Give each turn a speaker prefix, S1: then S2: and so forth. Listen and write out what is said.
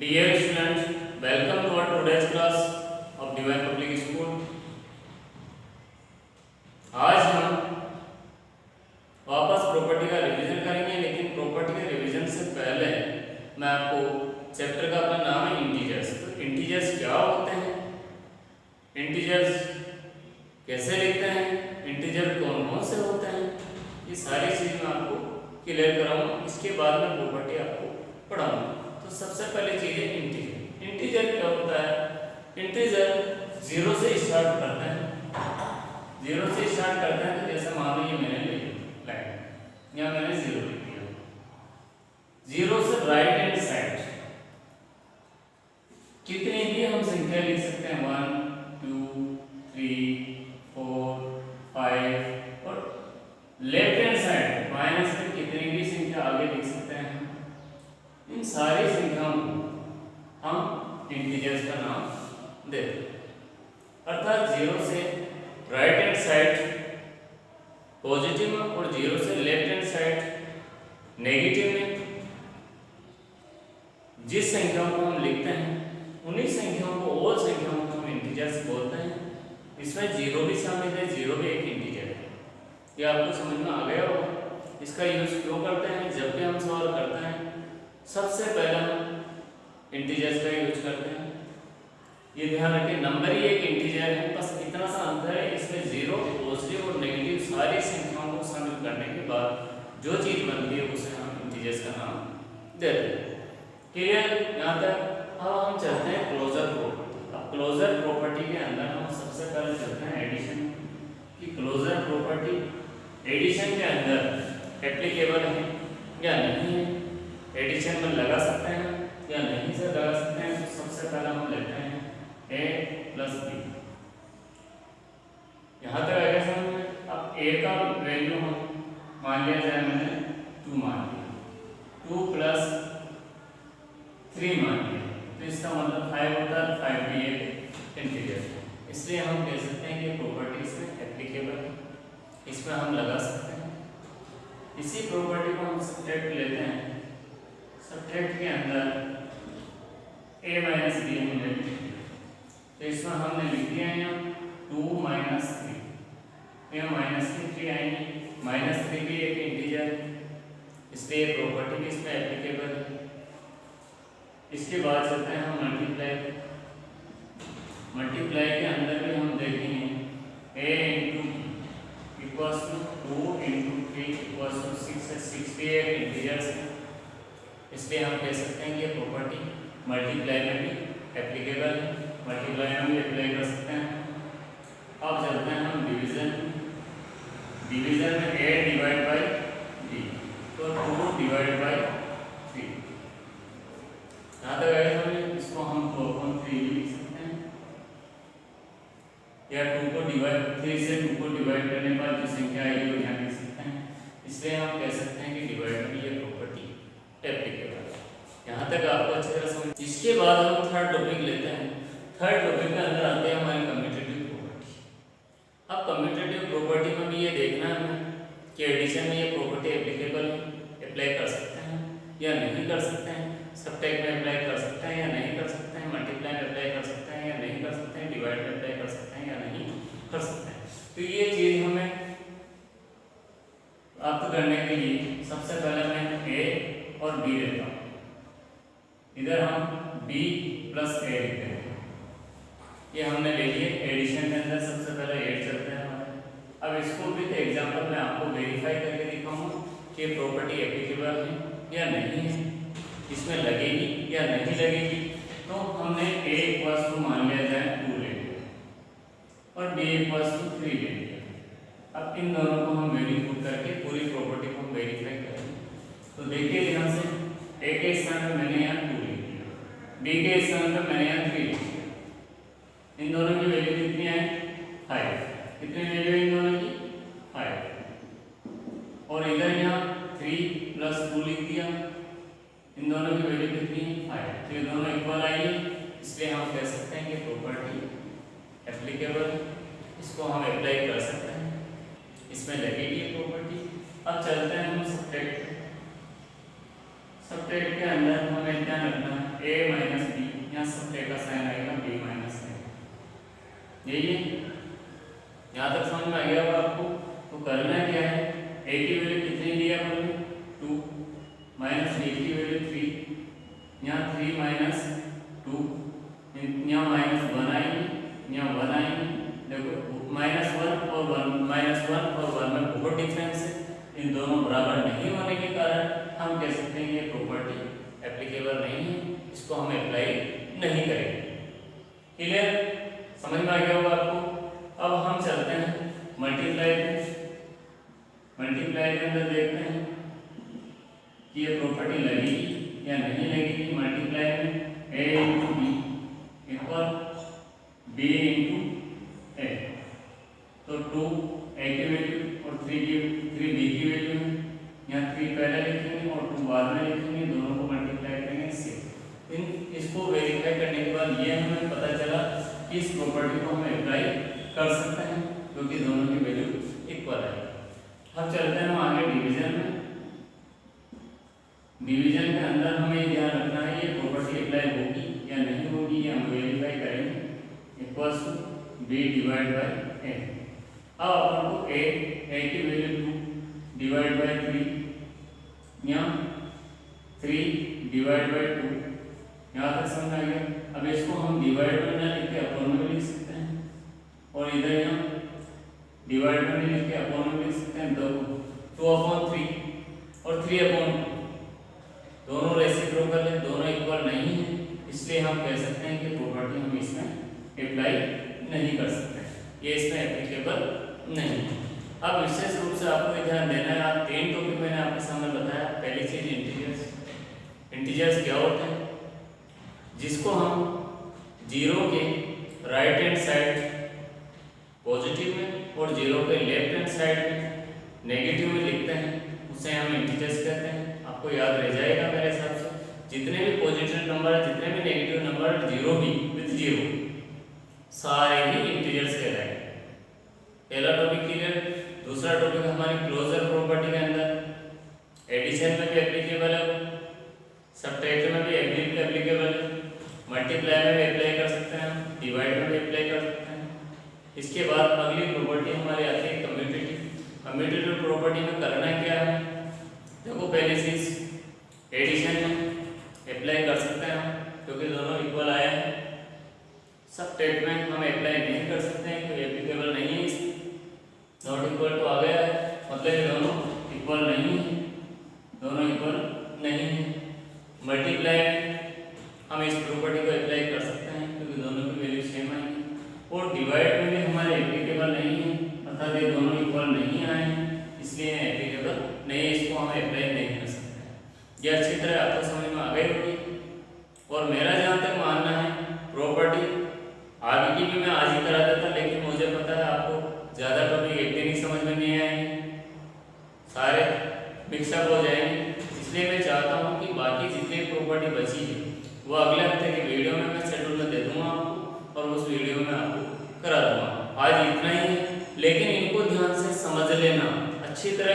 S1: Dear students, welcome to our today's class of Divine Public School. आज हम वापस property का रिवीजन करेंगे, लेकिन प्रॉपर्टी के रिवीजन से पहले मैं आपको चैप्टर का अपना नाम है इंटीजर्स। तो इंटीजर्स क्या होते हैं, इंटीजर्स कैसे लिखते हैं, इंटीजर कौन कौन से होते हैं, ये सारी चीज़ मैं आपको क्लियर कराऊंगा। इसके बाद में प्रॉपर्टी आपको पढ़ाऊंगा। तो सबसे पहले चीज़ है इंटीजर। इंटीजर क्या होता है? इंटीजर जीरो से स्टार्ट करते हैं। जीरो से स्टार्ट करते हैं तो जैसे मान लो ये मैंने ले लिया लाइन, यहाँ मैंने जीरो लिख दिया। जीरो से राइट हैंड साइड कितनी भी हम संख्या लिख सकते हैं, 1 2 3 4 5, और लेफ्ट हैंड साइड माइनस में कितनी भी संख्या आगे लिख सकते हैं। इन सारी संख्याओं को हम इंटीजर्स का नाम देते हैं। अर्थात जीरो से राइट हैंड साइड पॉजिटिव में और जीरो से लेफ्ट हैंड साइड नेगेटिव में जिस संख्याओं को हम लिखते हैं उन्हीं संख्याओं को, और संख्याओं को हम इंटीजर्स बोलते हैं। इसमें जीरो भी शामिल है, जीरो भी एक इंटीजर है। ये आपको समझ में आ गया होगा। इसका यूज क्यों करते हैं? जब भी हम सवाल करते हैं सबसे पहले हम इंटीजर्स का यूज करते हैं। ये ध्यान रखें, नंबर ही एक इंटीजर है, बस इतना सा अंतर है। इसमें जीरो, पॉजिटिव और नेगेटिव सारी संख्याओं को शामिल करने के बाद जो चीज़ बनती है उसे हम इंटीजर्स का नाम देते हैं। क्लियर यहाँ तक? अब हम चलते हैं क्लोजर प्रॉपर्टी। अब क्लोजर प्रॉपर्टी के अंदर हम सबसे पहले चलते हैं एडिशन की। क्लोजर प्रॉपर्टी एडिशन के अंदर एप्लीकेबल है या नहीं है, एडिशन में लगा सकते हैं या नहीं से लगा सकते हैं। तो सबसे पहले हम लेते हैं a प्लस बी। यहाँ तक आगे समझ में। अब a का वैल्यू हम मान लिया जाए, मैंने 2 मान लिया, 2 प्लस 3 मान लिया, तो इसका मतलब 5 होता है। 5 भी एक इंटीजर है, इसलिए हम कह सकते हैं कि प्रॉपर्टी इसमें एप्लीकेबल है, इसमें हम लगा सकते हैं। इसी प्रॉपर्टी को हम सब्ट्रैक्ट लेते हैं। सब्ट्रैक्ट के अंदर a माइनस बी हमने लिख दिया, तो इसमें हमने लिख दिया है यहाँ 2 माइनस 3, यहाँ माइनस की 3 आएंगे। माइनस 3 भी एक इंटीजर है, इसलिए प्रॉपर्टी भी इसमें एप्लीकेबल है। इसके बाद चलते हैं हम मल्टीप्लाई। मल्टीप्लाई के अंदर भी हम देखेंगे a into equals to 2 into 3 equals to 6 है। 6 भी एक इंटीजर्स है, इसलिए हम कह सकते हैं कि ये प्रॉपर्टी मल्टीप्लाई में भी एप्लीकेबल है, मल्टीप्लाई में भी अप्लाई कर सकते हैं। अब चलते हैं हम डिवीजन। डिवीजन में a डिवाइड बाई b, तो 2 डिवाइड बाई 3। यहाँ तक आए हमें, इसको हम 4/3 भी लिख सकते हैं, या 2 को डिवाइड 3 से 2 को डिवाइड करने पर जो संख्या आएगी वो यहाँ लिख सकते हैं। इसलिए हम कह सकते हैं कि डिवाइड में ये प्रॉपर्टी एप्लीकेबल है। यहाँ तक आपको अच्छी तरह समझ। इसके बाद हम थर्ड टॉपिक लेते हैं। थर्ड टॉपिक के अंदर आते हैं हमारी कम्यूटेटिव प्रॉपर्टी। अब कम्यूटेटिव प्रॉपर्टी में भी ये देखना है हमें कि एडिशन में ये प्रॉपर्टी एप्लीकेबल है, अप्लाई कर सकते हैं या नहीं कर सकते हैं, सब्ट्रैक्ट में अप्लाई कर सकते हैं या नहीं कर सकते हैं, मल्टीप्लाई में अप्लाई कर सकते हैं या नहीं कर सकते हैं, डिवाइड में अप्लाई कर सकते हैं या नहीं कर सकते हैं। तो ये चीज़ हमें प्राप्त करने के लिए सबसे पहले मैं a और b लेता हूँ। इधर हम b प्लस a लिखते हैं, ये हमने ले लिए। एडिशन के अंदर सबसे पहले 8 चलते हैं हमारे। अब इसको भी तो एग्जाम्पल में आपको वेरीफाई करके दिखाऊंगा कि प्रॉपर्टी एप्लीकेबल है या नहीं है, इसमें लगेगी या नहीं लगेगी। तो हमने a इक्वल्स टू मान लिया जाए 2 ले लिया और b इक्वल्स टू 3 ले लिया। अब इन दोनों को हम वेरीफाई करके पूरी प्रॉपर्टी को वेरीफाई करेंगे। तो देखिए ध्यान से, a के स्थान पर मैंने यहाँ 2 लिख दिया, b के स्थान पर मैंने यहाँ 3 लिख दिया। इन दोनों की वैल्यू कितनी है? 5। कितनी वैल्यू है इन दोनों की? 5। और इधर यहाँ 3 प्लस 2 लिख दिया, इन दोनों की वैल्यू कितनी है? 5। तो ये दोनों इक्वल आई है, इसलिए हम कह सकते हैं कि प्रॉपर्टी एप्लीकेबल, इसको हम अप्लाई कर सकते हैं, इसमें लगेगी प्रॉपर्टी। अब चलते हैं हम सब्ट्रैक्ट। सब्ट्रैक्ट के अंदर हमें क्या रखना है? a माइनस बी, यहाँ सप्लाई का साइन आएगा b माइनस a, यही है। यहाँ तक समझ में आ गया होगा आपको। तो करना क्या है, a की वैल्यू कितनी ली है हमने 2, माइनस b की वैल्यू 3, यहाँ 3 माइनस 2, यहाँ माइनस 1 आएगी, यहाँ 1 आएगी। देखो माइनस 1 और 1 में बहुत डिफरेंस है, इन दोनों बराबर नहीं होने के कारण हम कह सकते हैं ये प्रॉपर्टी एप्लीकेबल नहीं है, इसको हम अप्लाई नहीं करेंगे। क्लियर, समझ में आ गया होगा आपको। अब हम चलते हैं मल्टीप्लाई के अंदर देखते हैं कि ये प्रॉपर्टी लगेगी या नहीं लगेगी। मल्टीप्लाई में a into b equal b into a, तो 2 a की वैल्यू और 3 b की वैल्यू है, यहाँ 3 पहले लिखेंगे और 2 बाद में लिखेंगे, दोनों को मल्टीप्लाई करेंगे इससे। इसको वेरीफाई करने के बाद ये हमें पता चला कि इस प्रॉपर्टी को हम अप्लाई कर सकते हैं क्योंकि दोनों की वैल्यू इक्वल है। अब चलते हैं हम आगे डिवीजन में। डिवीजन के अंदर हमें ध्यान रखना है ये प्रॉपर्टी अप्लाई होगी या नहीं होगी, ये हम वेरीफाई करेंगे। Equals to b divide by a। अब अपन को a की वैल्यू 2 डिवाइड बाय 3, यहाँ 3 डिवाइड बाय 2, यहाँ तक समझ आ गया। अब इसको हम डिवाइड में ना लिख के अपॉन में लिख सकते हैं, और इधर यहाँ डिवाइड में लिख के अपॉन में लिख सकते हैं। 2/3 और 3/2 दोनों रेसिप्रोकल है, दोनों इक्वल नहीं है, इसलिए हम कह सकते हैं कि प्रॉपर्टी हम इसमें अप्लाई नहीं कर सकते, ये इसमें एप्लीकेबल नहीं है। अब विशेष रूप से आपको ध्यान देना है, आप 3 टॉपिक मैंने आपके सामने बताया। पहली चीज इंटीजर्स क्या होते हैं, जिसको हम जीरो के राइट हैंड साइड पॉजिटिव में और जीरो के लेफ्ट हैंड साइड में नेगेटिव में लिखते हैं, उसे हम इंटीजर्स कहते हैं। आपको याद रह जाएगा मेरे हिसाब से, जितने भी पॉजिटिव नंबर है, जितने भी नेगेटिव नंबर, जीरो भी विद जीरो, सारे ही इंटीजर्स कहलाएंगे। पहला टॉपिक क्लियर। दूसरा टॉपिक हमारी क्लोजर प्रॉपर्टी के अंदर एडिशन में भी एप्लीकेबल है, सब्ट्रैक्शन में भी एप्लीकेबल है, मल्टीप्लाई में भी अप्लाई कर सकते हैं, डिवाइड में भी अप्लाई कर सकते हैं। इसके बाद अगली प्रॉपर्टी हमारी आती है कम्यूटेटिव। कम्यूटेटिव प्रॉपर्टी में करना क्या है, देखो पहली चीज एडिशन में अप्लाई कर सकते हैं हम क्योंकि दोनों इक्वल आया है। सब्ट्रैक्ट में हम अप्लाई नहीं कर सकते हैं क्योंकि एप्लीकेबल नहीं है, नॉट इक्वल टू आ गया है, मतलब ये दोनों इक्वल नहीं है, दोनों इक्वल नहीं है। मल्टीप्लाई में हम इस प्रॉपर्टी को अप्लाई कर सकते हैं क्योंकि दोनों की वैल्यू सेम आएगी। और डिवाइड में भी हमारे एप्लीकेबल नहीं है, अर्थात ये दोनों इक्वल नहीं आए हैं, इसलिए एप्लीकेबल नहीं है, इसको हम अप्लाई नहीं कर सकते हैं। ये अच्छी तरह आपको समझ में आ गई होगी। और मेरा जहाँ तक मानना है, प्रॉपर्टी आगे की भी मैं आज ही करा देता, लेकिन मुझे पता है आपको ज़्यादा टॉपिक एक दिन ही समझ में नहीं आएंगे, सारे मिक्सअप हो जाएंगे, इसलिए मैं चाहता हूँ कि बाकी जितनी प्रॉपर्टी बची है वो अगले हफ्ते की वीडियो में मैं शेड्यूल में दे दूँगा आपको, और उस वीडियो में आपको करा दूँगा। आज इतना ही है, लेकिन इनको ध्यान से समझ लेना, अच्छी तरह